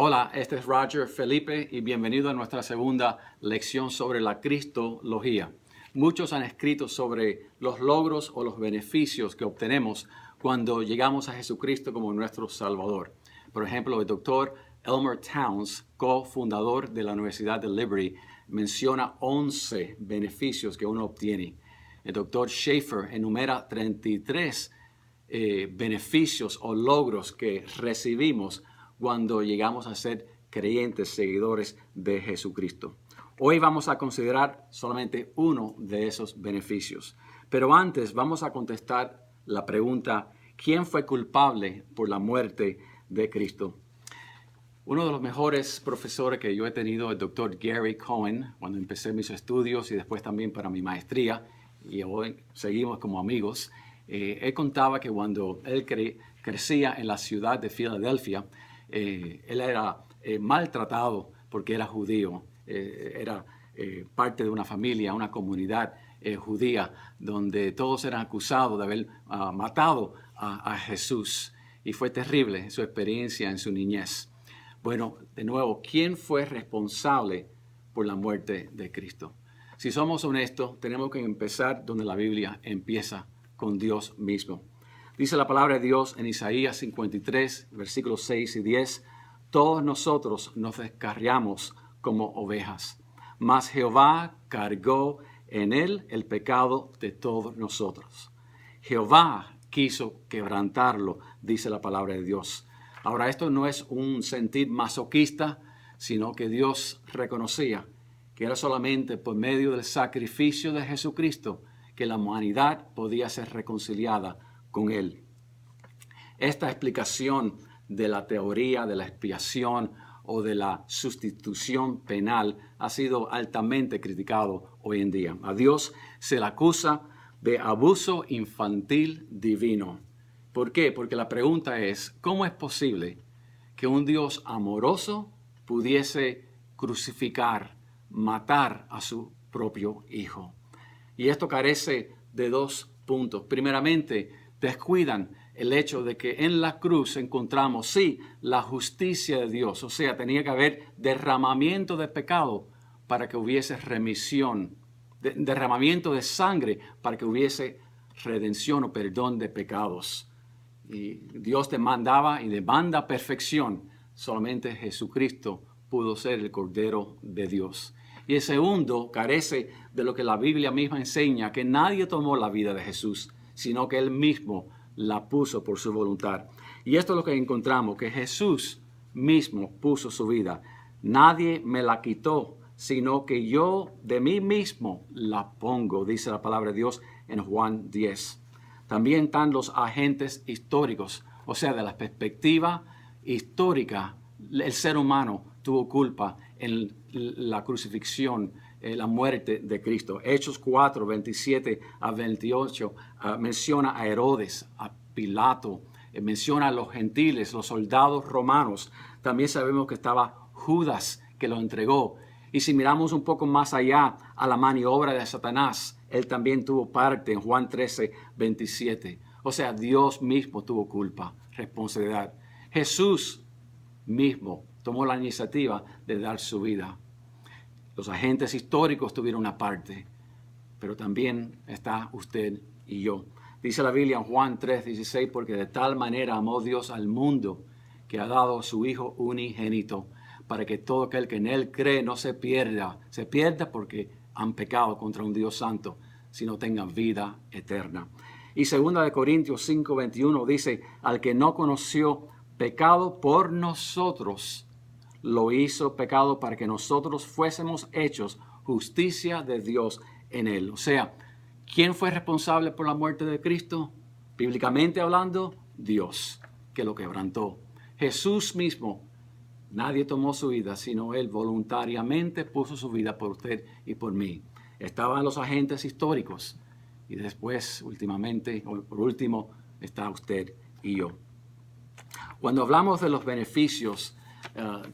Hola, este es Roger Felipe y bienvenido a nuestra segunda lección sobre la Cristología. Muchos han escrito sobre los logros o los beneficios que obtenemos cuando llegamos a Jesucristo como nuestro Salvador. Por ejemplo, el doctor Elmer Towns, cofundador de la Universidad de Liberty, menciona 11 beneficios que uno obtiene. El doctor Schaeffer enumera 33 beneficios o logros que recibimos cuando llegamos a ser creyentes, seguidores de Jesucristo. Hoy vamos a considerar solamente uno de esos beneficios. Pero antes vamos a contestar la pregunta, ¿quién fue culpable por la muerte de Cristo? Uno de los mejores profesores que yo he tenido, el doctor Gary Cohen, cuando empecé mis estudios y después también para mi maestría, y hoy seguimos como amigos, él contaba que cuando él crecía en la ciudad de Filadelfia, él era maltratado porque era judío, era parte de una familia, una comunidad judía, donde todos eran acusados de haber matado a Jesús. Y fue terrible su experiencia en su niñez. Bueno, de nuevo, ¿quién fue responsable por la muerte de Cristo? Si somos honestos, tenemos que empezar donde la Biblia empieza, con Dios mismo. Dice la palabra de Dios en Isaías 53, versículos 6 y 10, todos nosotros nos descarriamos como ovejas, mas Jehová cargó en él el pecado de todos nosotros. Jehová quiso quebrantarlo, dice la palabra de Dios. Ahora, esto no es un sentir masoquista, sino que Dios reconocía que era solamente por medio del sacrificio de Jesucristo que la humanidad podía ser reconciliada con Él. Esta explicación de la teoría de la expiación o de la sustitución penal ha sido altamente criticado hoy en día. A Dios se le acusa de abuso infantil divino. ¿Por qué? Porque la pregunta es, ¿cómo es posible que un Dios amoroso pudiese crucificar, matar a su propio Hijo? Y esto carece de dos puntos. Primeramente, descuidan el hecho de que en la cruz encontramos, sí, la justicia de Dios. O sea, tenía que haber derramamiento de pecado para que hubiese remisión, derramamiento de sangre para que hubiese redención o perdón de pecados. Y Dios demandaba y demanda perfección. Solamente Jesucristo pudo ser el Cordero de Dios. Y el segundo carece de lo que la Biblia misma enseña, que nadie tomó la vida de Jesús, sino que Él mismo la puso por su voluntad. Y esto es lo que encontramos, que Jesús mismo puso su vida. Nadie me la quitó, sino que yo de mí mismo la pongo, dice la palabra de Dios en Juan 10. También están los agentes históricos, o sea, de la perspectiva histórica, el ser humano tuvo culpa en la crucifixión, la muerte de Cristo. Hechos 4, 27 a 28 menciona a Herodes, a Pilato, menciona a los gentiles, los soldados romanos. También sabemos que estaba Judas que lo entregó. Y si miramos un poco más allá a la maniobra de Satanás, él también tuvo parte en Juan 13, 27. O sea, Dios mismo tuvo culpa, responsabilidad. Jesús mismo tomó la iniciativa de dar su vida. Los agentes históricos tuvieron una parte, pero también está usted y yo. Dice la Biblia en Juan 3, 16, porque de tal manera amó Dios al mundo que ha dado a su Hijo unigénito, para que todo aquel que en Él cree no se pierda porque han pecado contra un Dios santo, sino tengan vida eterna. Y 2 Corintios 5, 21 dice, al que no conoció pecado por nosotros, lo hizo pecado para que nosotros fuésemos hechos justicia de Dios en Él. O sea, ¿quién fue responsable por la muerte de Cristo? Bíblicamente hablando, Dios, que lo quebrantó. Jesús mismo, nadie tomó su vida, sino Él voluntariamente puso su vida por usted y por mí. Estaban los agentes históricos y después, últimamente, o por último, está usted y yo. Cuando hablamos de los beneficios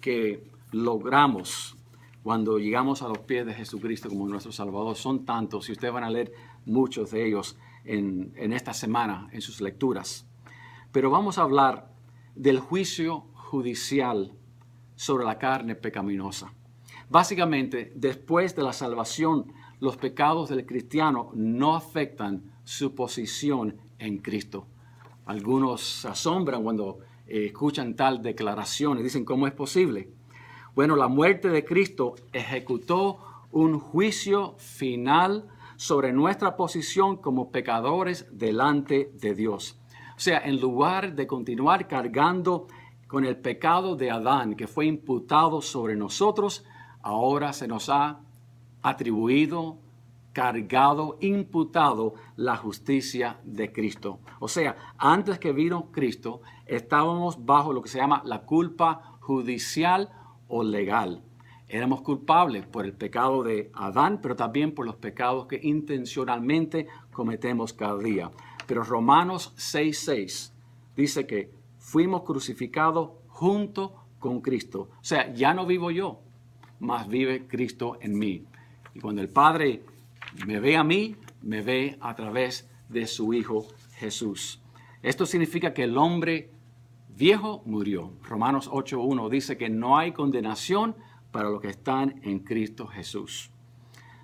que logramos cuando llegamos a los pies de Jesucristo como nuestro Salvador, son tantos y ustedes van a leer muchos de ellos en esta semana en sus lecturas. Pero vamos a hablar del juicio judicial sobre la carne pecaminosa. Básicamente, después de la salvación, los pecados del cristiano no afectan su posición en Cristo. Algunos se asombran cuando escuchan tal declaración y dicen, ¿cómo es posible? Bueno, la muerte de Cristo ejecutó un juicio final sobre nuestra posición como pecadores delante de Dios. O sea, en lugar de continuar cargando con el pecado de Adán que fue imputado sobre nosotros, ahora se nos ha atribuido, cargado, imputado la justicia de Cristo. O sea, antes que vino Cristo, estábamos bajo lo que se llama la culpa judicial o legal. Éramos culpables por el pecado de Adán, pero también por los pecados que intencionalmente cometemos cada día. Pero Romanos 6:6 dice que fuimos crucificados junto con Cristo. O sea, ya no vivo yo, mas vive Cristo en mí. Y cuando el Padre me ve a mí, me ve a través de su Hijo Jesús. Esto significa que el hombre viejo murió. Romanos 8:1 dice que no hay condenación para los que están en Cristo Jesús.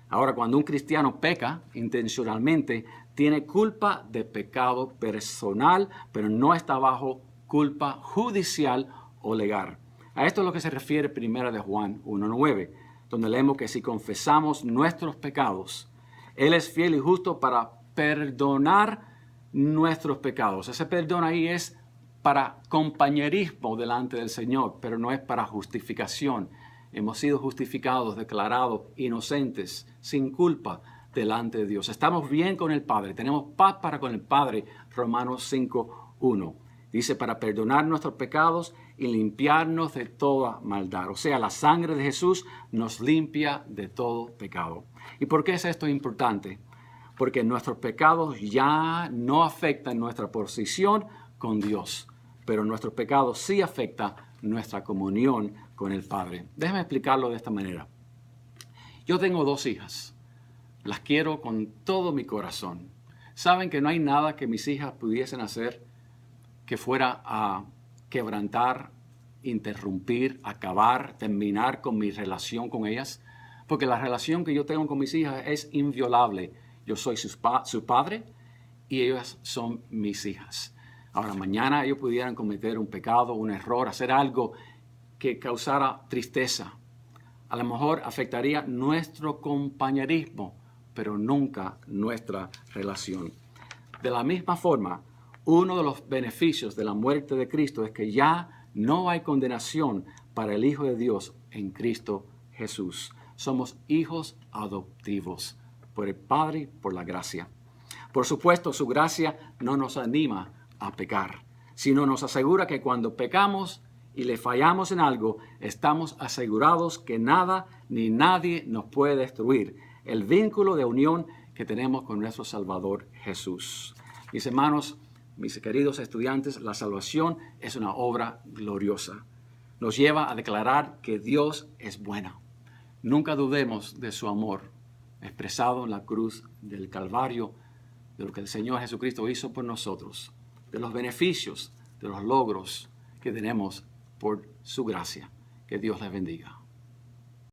Ahora, cuando un cristiano peca intencionalmente, tiene culpa de pecado personal, pero no está bajo culpa judicial o legal. A esto es lo que se refiere 1 de Juan 1:9, donde leemos que si confesamos nuestros pecados, Él es fiel y justo para perdonar nuestros pecados. Ese perdón ahí es para compañerismo delante del Señor, pero no es para justificación. Hemos sido justificados, declarados inocentes, sin culpa delante de Dios. Estamos bien con el Padre, tenemos paz para con el Padre, Romanos 5:1. Dice, para perdonar nuestros pecados y limpiarnos de toda maldad. O sea, la sangre de Jesús nos limpia de todo pecado. ¿Y por qué es esto importante? Porque nuestros pecados ya no afectan nuestra posición con Dios, pero nuestros pecados sí afectan nuestra comunión con el Padre. Déjame explicarlo de esta manera. Yo tengo 2 hijas. Las quiero con todo mi corazón. Saben que no hay nada que mis hijas pudiesen hacer que fuera a quebrantar, interrumpir, acabar, terminar con mi relación con ellas. Porque la relación que yo tengo con mis hijas es inviolable. Yo soy su padre y ellas son mis hijas. Ahora, mañana ellos pudieran cometer un pecado, un error, hacer algo que causara tristeza. A lo mejor afectaría nuestro compañerismo, pero nunca nuestra relación. De la misma forma, uno de los beneficios de la muerte de Cristo es que ya no hay condenación para el Hijo de Dios en Cristo Jesús. Somos hijos adoptivos por el Padre y por la gracia. Por supuesto, su gracia no nos anima a pecar, sino nos asegura que cuando pecamos y le fallamos en algo, estamos asegurados que nada ni nadie nos puede destruir el vínculo de unión que tenemos con nuestro Salvador Jesús. Mis hermanos, mis queridos estudiantes, la salvación es una obra gloriosa. Nos lleva a declarar que Dios es bueno. Nunca dudemos de su amor expresado en la cruz del Calvario, de lo que el Señor Jesucristo hizo por nosotros, de los beneficios, de los logros que tenemos por su gracia. Que Dios les bendiga.